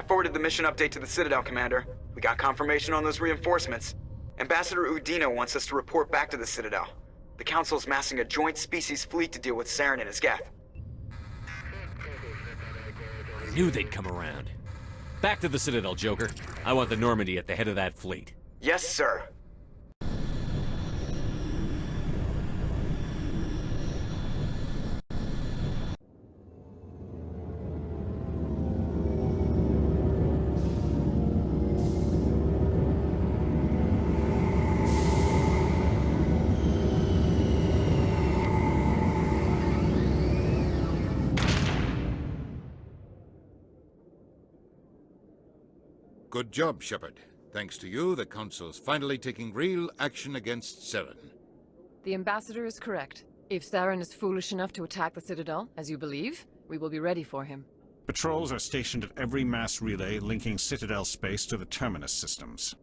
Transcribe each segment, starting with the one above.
I forwarded the mission update to the Citadel, Commander. We got confirmation on those reinforcements. Ambassador Udina wants us to report back to the Citadel. The Council's massing a joint species fleet to deal with Saren and his Geth. I knew they'd come around. Back to the Citadel, Joker. I want the Normandy at the head of that fleet. Yes, sir. Good job, Shepard. Thanks to you, the Council's finally taking real action against Saren. The Ambassador is correct. If Saren is foolish enough to attack the Citadel, as you believe, we will be ready for him. Patrols are stationed at every mass relay linking Citadel space to the Terminus systems.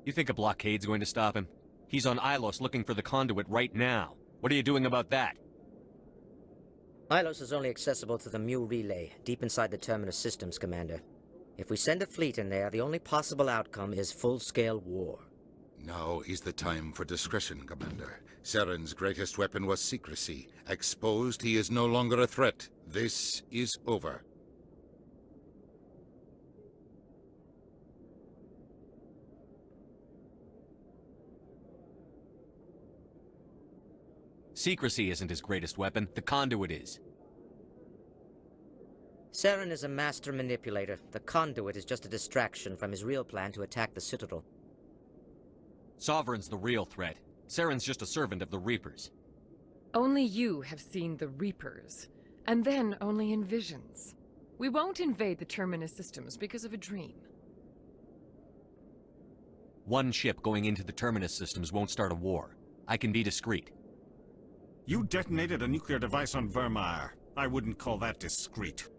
You think a blockade's going to stop him? He's on Ilos looking for the conduit right now. What are you doing about that? Ilos is only accessible to the Mu relay, deep inside the Terminus systems, Commander. If we send a fleet in there, the only possible outcome is full-scale war. Now is the time for discretion, Commander. Saren's greatest weapon was secrecy. Exposed, he is no longer a threat. This is over. Secrecy isn't his greatest weapon. The conduit is. Saren is a master manipulator. The conduit is just a distraction from his real plan to attack the Citadel. Sovereign's the real threat. Saren's just a servant of the Reapers. Only you have seen the Reapers, and then only in visions. We won't invade the Terminus systems because of a dream. One ship going into the Terminus systems won't start a war. I can be discreet. You detonated a nuclear device on Vermeer. I wouldn't call that discreet.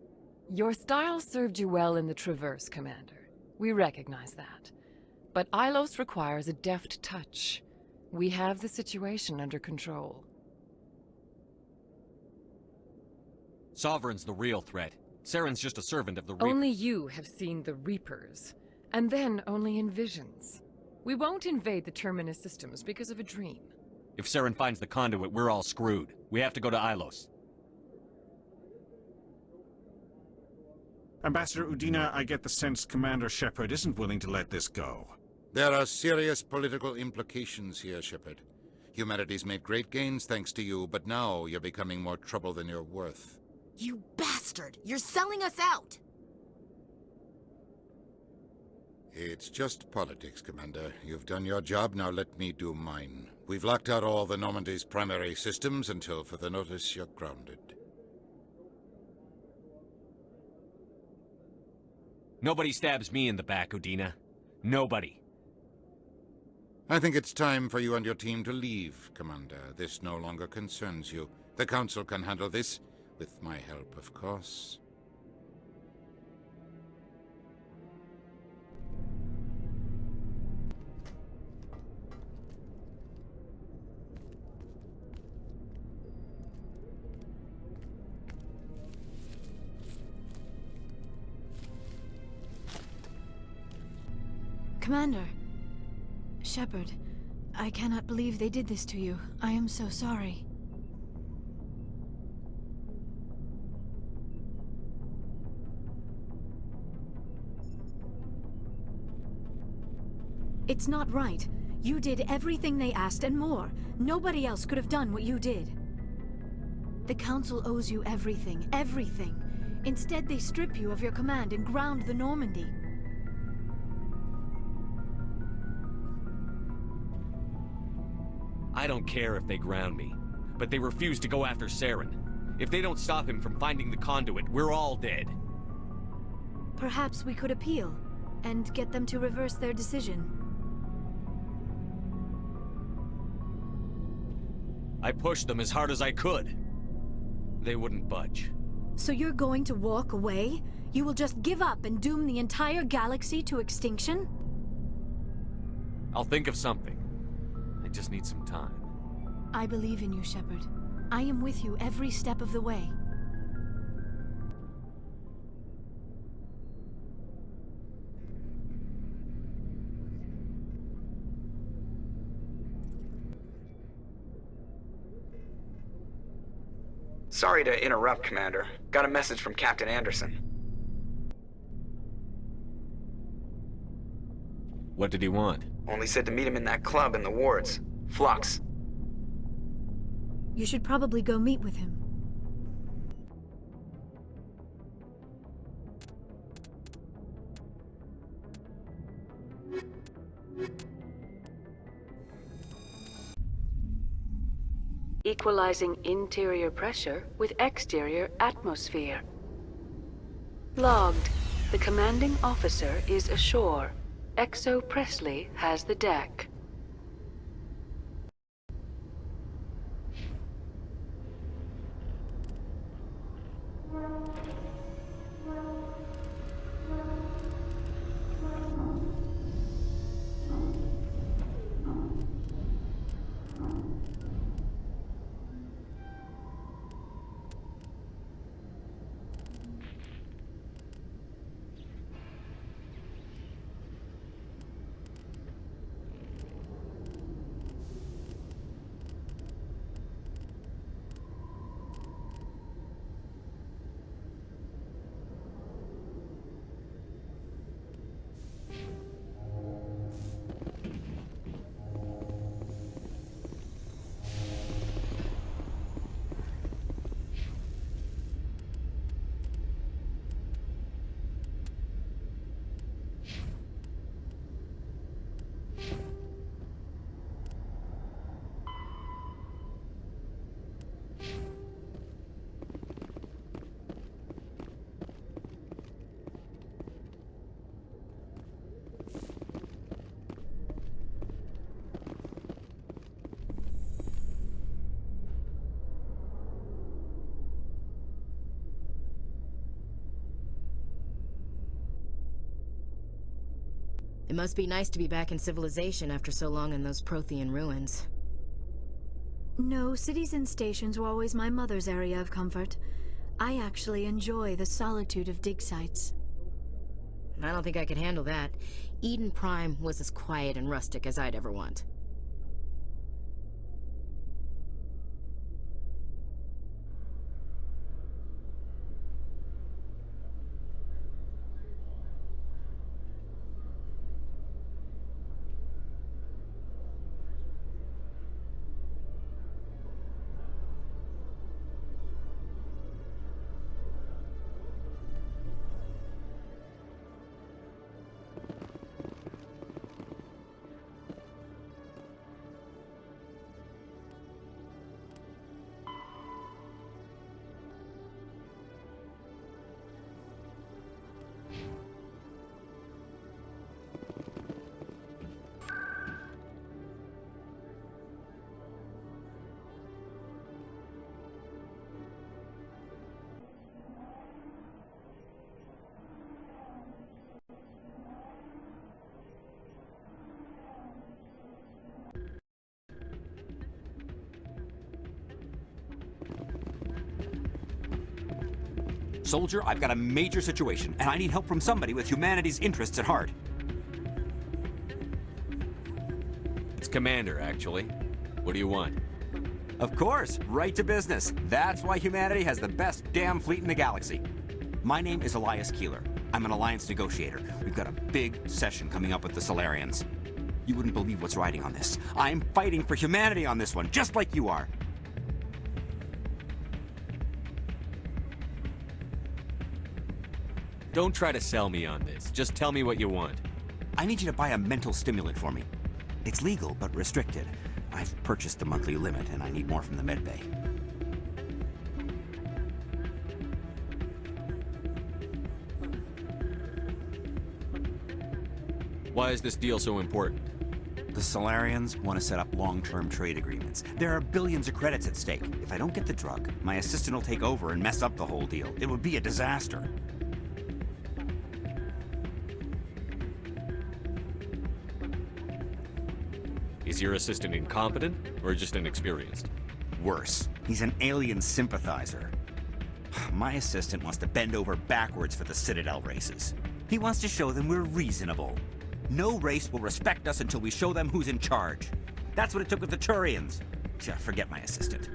Your style served you well in the Traverse, Commander. We recognize that. But Ilos requires a deft touch. We have the situation under control. Sovereign's the real threat. Saren's just a servant of the Reapers. Only you have seen the Reapers, and then only in visions. We won't invade the Terminus systems because of a dream. If Saren finds the conduit, we're all screwed. We have to go to Ilos. Ambassador Udina, I get the sense Commander Shepard isn't willing to let this go. There are serious political implications here, Shepard. Humanity's made great gains thanks to you, but now you're becoming more trouble than you're worth. You bastard! You're selling us out! It's just politics, Commander. You've done your job, now let me do mine. We've locked out all the Normandy's primary systems until further notice you're grounded. Nobody stabs me in the back, Udina. Nobody. I think it's time for you and your team to leave, Commander. This no longer concerns you. The Council can handle this, with my help, of course. Commander. Shepard, I cannot believe they did this to you. I am so sorry. It's not right. You did everything they asked and more. Nobody else could have done what you did. The Council owes you everything, everything. Instead, they strip you of your command and ground the Normandy. I don't care if they ground me, but they refuse to go after Saren. If they don't stop him from finding the conduit, we're all dead. Perhaps we could appeal, and get them to reverse their decision. I pushed them as hard as I could. They wouldn't budge. So you're going to walk away? You will just give up and doom the entire galaxy to extinction? I'll think of something. I just need some time. I believe in you, Shepard. I am with you every step of the way. Sorry to interrupt, Commander. Got a message from Captain Anderson. What did he want? Only said to meet him in that club in the wards. Flux. You should probably go meet with him. Equalizing interior pressure with exterior atmosphere. Logged. The commanding officer is ashore. Exo Presley has the deck. It must be nice to be back in civilization after so long in those Prothean ruins. No, cities and stations were always my mother's area of comfort. I actually enjoy the solitude of dig sites. I don't think I could handle that. Eden Prime was as quiet and rustic as I'd ever want. Soldier, I've got a major situation, and I need help from somebody with humanity's interests at heart. It's Commander, actually. What do you want? Of course, right to business. That's why humanity has the best damn fleet in the galaxy. My name is Элайас Килер. I'm an alliance negotiator. We've got a big session coming up with the Solarians. You wouldn't believe what's riding on this. I'm fighting for humanity on this one, just like you are. Don't try to sell me on this. Just tell me what you want. I need you to buy a mental stimulant for me. It's legal, but restricted. I've purchased the monthly limit, and I need more from the medbay. Why is this deal so important? The Solarians want to set up long-term trade agreements. There are billions of credits at stake. If I don't get the drug, my assistant will take over and mess up the whole deal. It would be a disaster. Is your assistant incompetent, or just inexperienced? worse. He's an alien sympathizer. My assistant wants to bend over backwards for the Citadel races. He wants to show them we're reasonable. No race will respect us until we show them who's in charge. That's what it took with the Turians. Forget my assistant.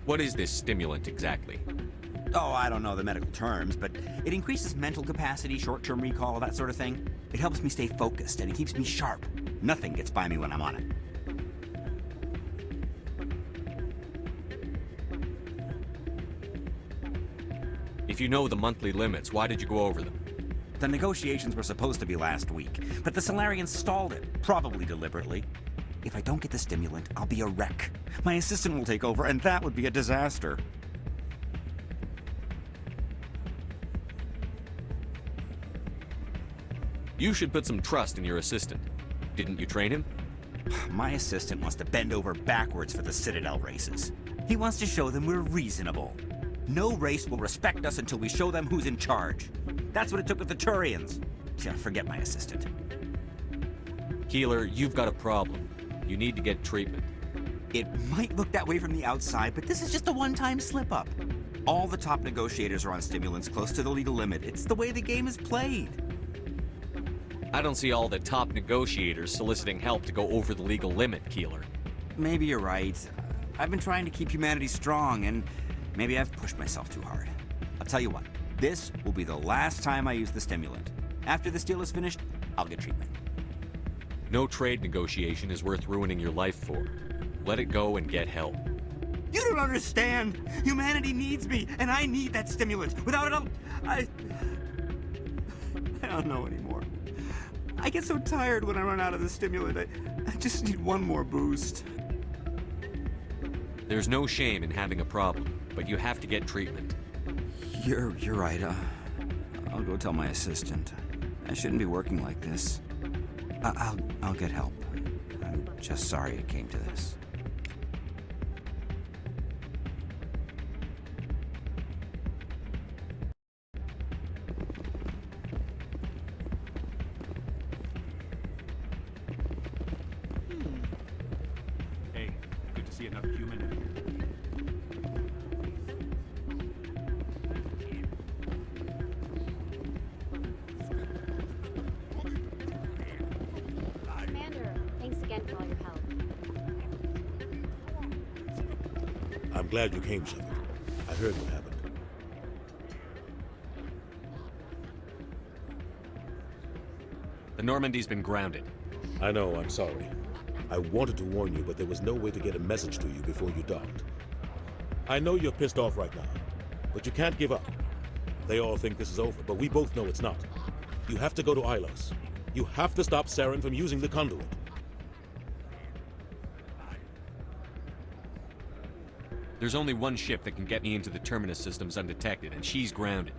What is this stimulant exactly? Oh, I don't know the medical terms, but it increases mental capacity, short-term recall, that sort of thing. It helps me stay focused, and it keeps me sharp. Nothing gets by me when I'm on it. If you know the monthly limits, why did you go over them? The negotiations were supposed to be last week, but the Solarians stalled it, probably deliberately. If I don't get the stimulant, I'll be a wreck. My assistant will take over, and that would be a disaster. You should put some trust in your assistant. Didn't you train him? My assistant wants to bend over backwards for the Citadel races. He wants to show them we're reasonable. No race will respect us until we show them who's in charge. That's what it took with the Turians. Forget my assistant. Keeler, you've got a problem. You need to get treatment. It might look that way from the outside, but this is just a one-time slip-up. All the top negotiators are on stimulants close to the legal limit. It's the way the game is played. I don't see all the top negotiators soliciting help to go over the legal limit, Keeler. Maybe you're right. I've been trying to keep humanity strong, and maybe I've pushed myself too hard. I'll tell you what, this will be the last time I use the stimulant. After this deal is finished, I'll get treatment. No trade negotiation is worth ruining your life for. Let it go and get help. You don't understand! Humanity needs me, and I need that stimulant. Without it, I don't know anymore. I get so tired when I run out of the stimulant. I just need one more boost. There's no shame in having a problem, but you have to get treatment. You're right. I'll go tell my assistant. I shouldn't be working like this. I'll get help. I'm just sorry it came to this. Hey, good to see another human in here. I'm glad you came, Shepard. I heard what happened. The Normandy's been grounded. I know, I'm sorry. I wanted to warn you, but there was no way to get a message to you before you docked. I know you're pissed off right now, but you can't give up. They all think this is over, but we both know it's not. You have to go to Ilos. You have to stop Saren from using the conduit. There's only one ship that can get me into the Terminus systems undetected, and she's grounded.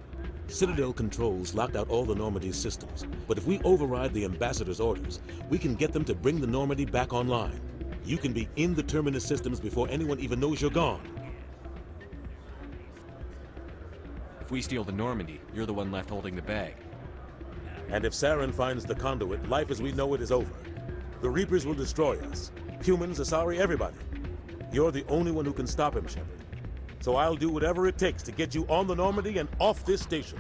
Citadel controls locked out all the Normandy's systems, but if we override the Ambassador's orders, we can get them to bring the Normandy back online. You can be in the Terminus systems before anyone even knows you're gone. If we steal the Normandy, you're the one left holding the bag. And if Saren finds the conduit, life as we know it is over. The Reapers will destroy us. Humans, Asari, everybody. You're the only one who can stop him, Shepard. So I'll do whatever it takes to get you on the Normandy and off this station.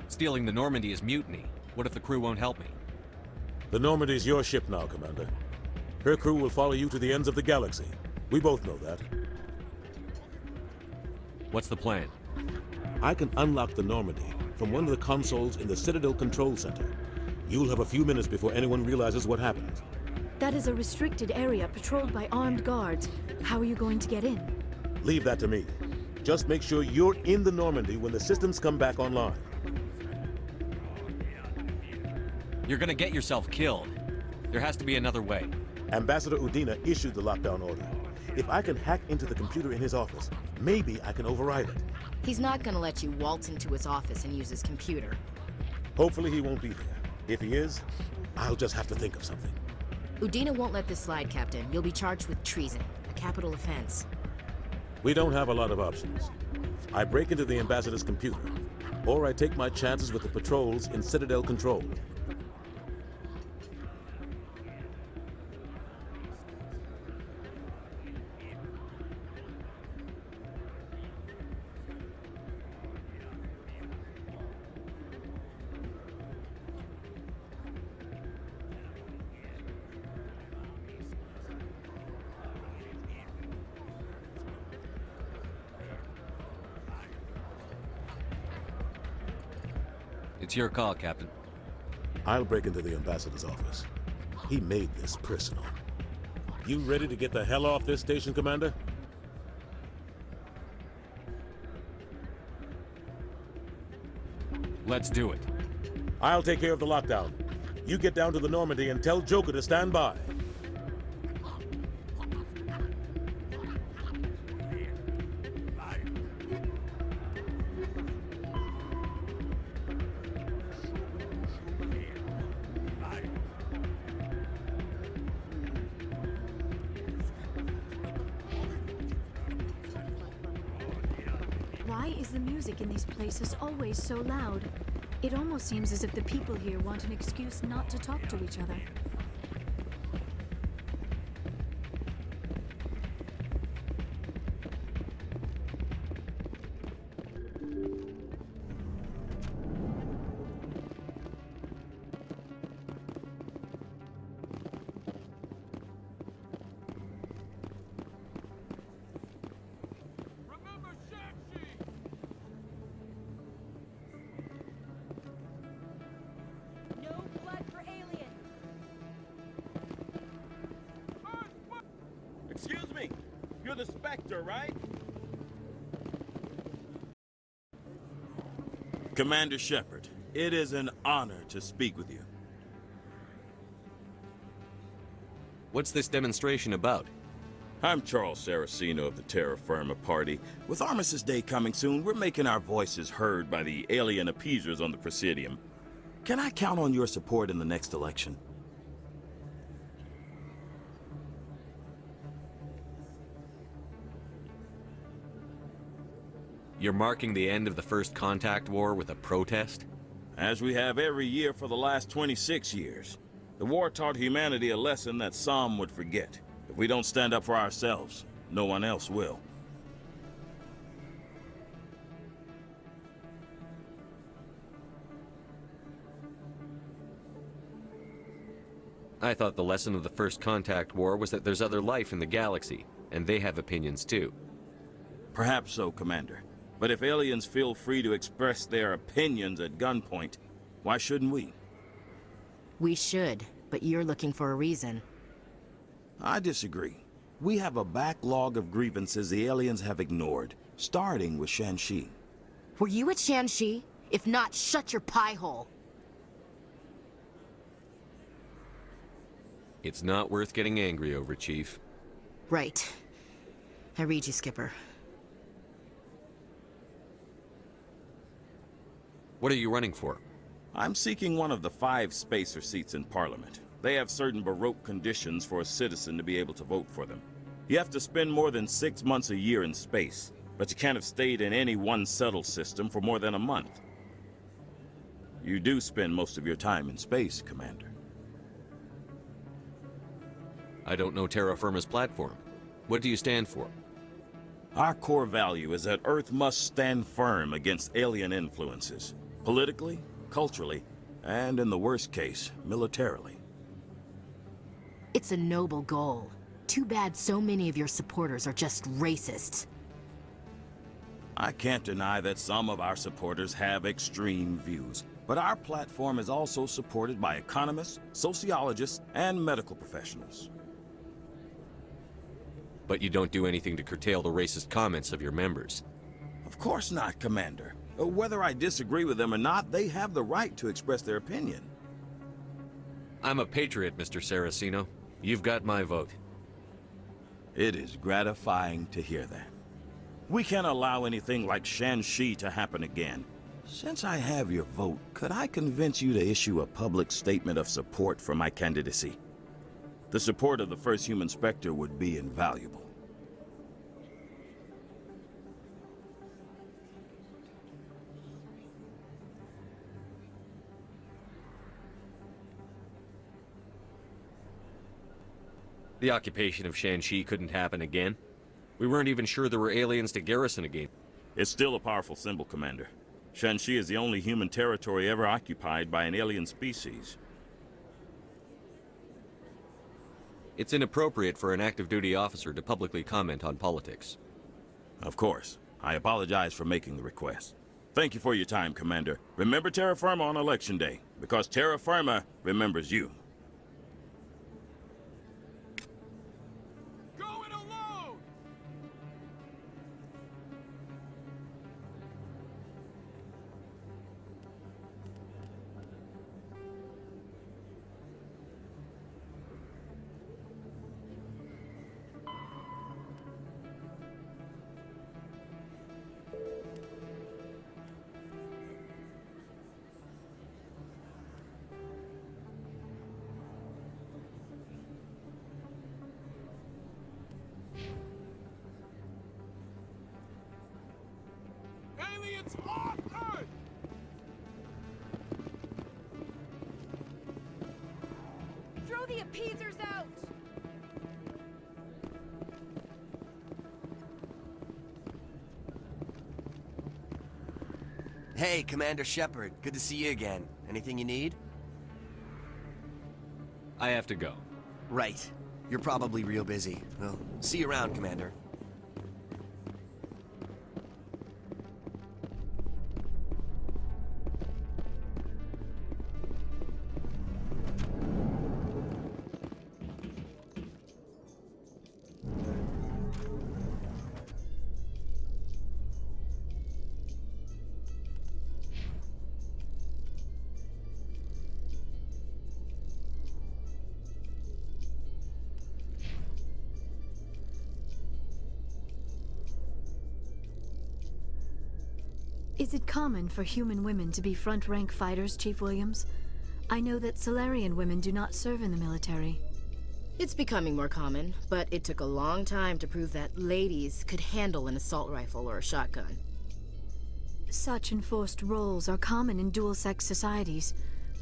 Stealing the Normandy is mutiny. What if the crew won't help me? The Normandy's your ship now, Commander. Her crew will follow you to the ends of the galaxy. We both know that. What's the plan? I can unlock the Normandy from one of the consoles in the Citadel Control Center. You'll have a few minutes before anyone realizes what happened. That is a restricted area patrolled by armed guards. How are you going to get in? Leave that to me. Just make sure you're in the Normandy when the systems come back online. You're gonna get yourself killed. There has to be another way. Ambassador Udina issued the lockdown order. If I can hack into the computer in his office, maybe I can override it. He's not gonna let you waltz into his office and use his computer. Hopefully he won't be there. If he is, I'll just have to think of something. Udina won't let this slide, Captain. You'll be charged with treason, a capital offense. We don't have a lot of options. I break into the Ambassador's computer, or I take my chances with the patrols in Citadel Control. It's your call, Captain. I'll break into the ambassador's office. He made this personal. You ready to get the hell off this station, Commander? Let's do it. I'll take care of the lockdown. You get down to the Normandy and tell Joker to stand by. Why is the music in these places always so loud? It almost seems as if the people here want an excuse not to talk to each other. Excuse me, you're the Spectre, right? Commander Shepard, it is an honor to speak with you. What's this demonstration about? I'm Charles Sarациno of the Terra Firma Party. With Armistice Day coming soon, we're making our voices heard by the alien appeasers on the Presidium. Can I count on your support in the next election? You're marking the end of the First Contact War with a protest? As we have every year for the last 26 years. The war taught humanity a lesson that some would forget. If we don't stand up for ourselves, no one else will. I thought the lesson of the First Contact War was that there's other life in the galaxy, and they have opinions too. Perhaps so, Commander. But if aliens feel free to express their opinions at gunpoint, why shouldn't we? We should, but you're looking for a reason. I disagree. We have a backlog of grievances the aliens have ignored, starting with Shanxi. Were you at Shanxi? If not, shut your pie hole. It's not worth getting angry over, Chief. Right. I read you, Skipper. What are you running for? I'm seeking one of the 5 spacer seats in Parliament. They have certain Baroque conditions for a citizen to be able to vote for them. You have to spend more than 6 months a year in space, but you can't have stayed in any one settled system for more than a month. You do spend most of your time in space, Commander. I don't know Terra Firma's platform. What do you stand for? Our core value is that Earth must stand firm against alien influences. Politically, culturally, and in the worst case, militarily. It's a noble goal. Too bad so many of your supporters are just racists. I can't deny that some of our supporters have extreme views, but our platform is also supported by economists, sociologists, and medical professionals. But you don't do anything to curtail the racist comments of your members. Of course not, Commander. Whether I disagree with them or not, they have the right to express their opinion. I'm a patriot, Mr. Sarациno. You've got my vote. It is gratifying to hear that. We can't allow anything like Shanxi to happen again. Since I have your vote, could I convince you to issue a public statement of support for my candidacy? The support of the first human Spectre would be invaluable. The occupation of Shanxi couldn't happen again. We weren't even sure there were aliens to garrison again. It's still a powerful symbol, Commander. Shanxi is the only human territory ever occupied by an alien species. It's inappropriate for an active duty officer to publicly comment on politics. Of course. I apologize for making the request. Thank you for your time, Commander. Remember Terra Firma on Election Day, because Terra Firma remembers you. Aliens on Earth! Throw the appeasers out! Hey, Commander Shepard. Good to see you again. Anything you need? I have to go. Right. You're probably real busy. Well, see you around, Commander. Is it common for human women to be front-rank fighters, Chief Williams? I know that Solarian women do not serve in the military. It's becoming more common, but it took a long time to prove that ladies could handle an assault rifle or a shotgun. Such enforced roles are common in dual-sex societies.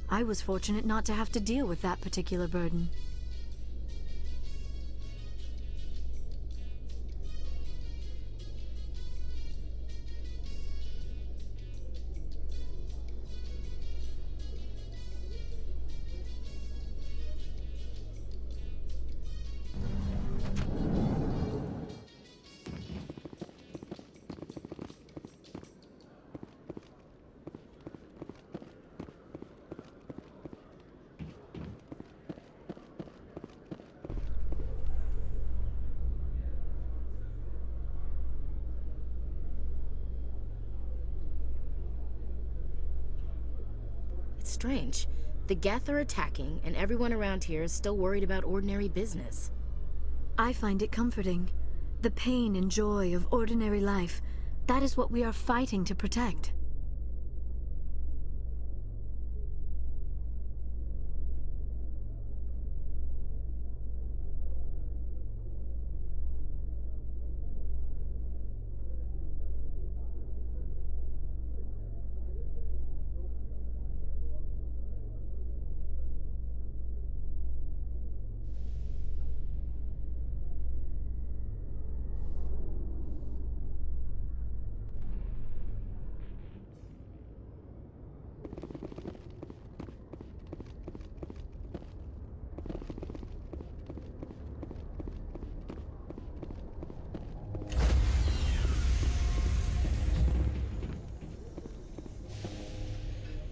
I was fortunate not to have to deal with that particular burden. Strange. The Geth are attacking, and everyone around here is still worried about ordinary business. I find it comforting. The pain and joy of ordinary life, that is what we are fighting to protect.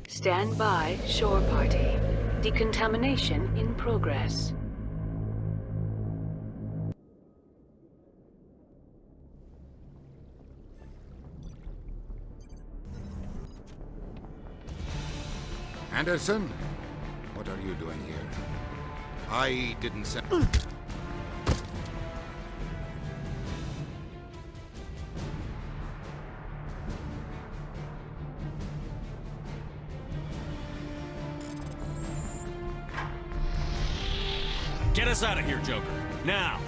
Stand by, shore party. Decontamination in progress. Anderson, what are you doing here? I didn't send... Get us out of here, Joker. Now!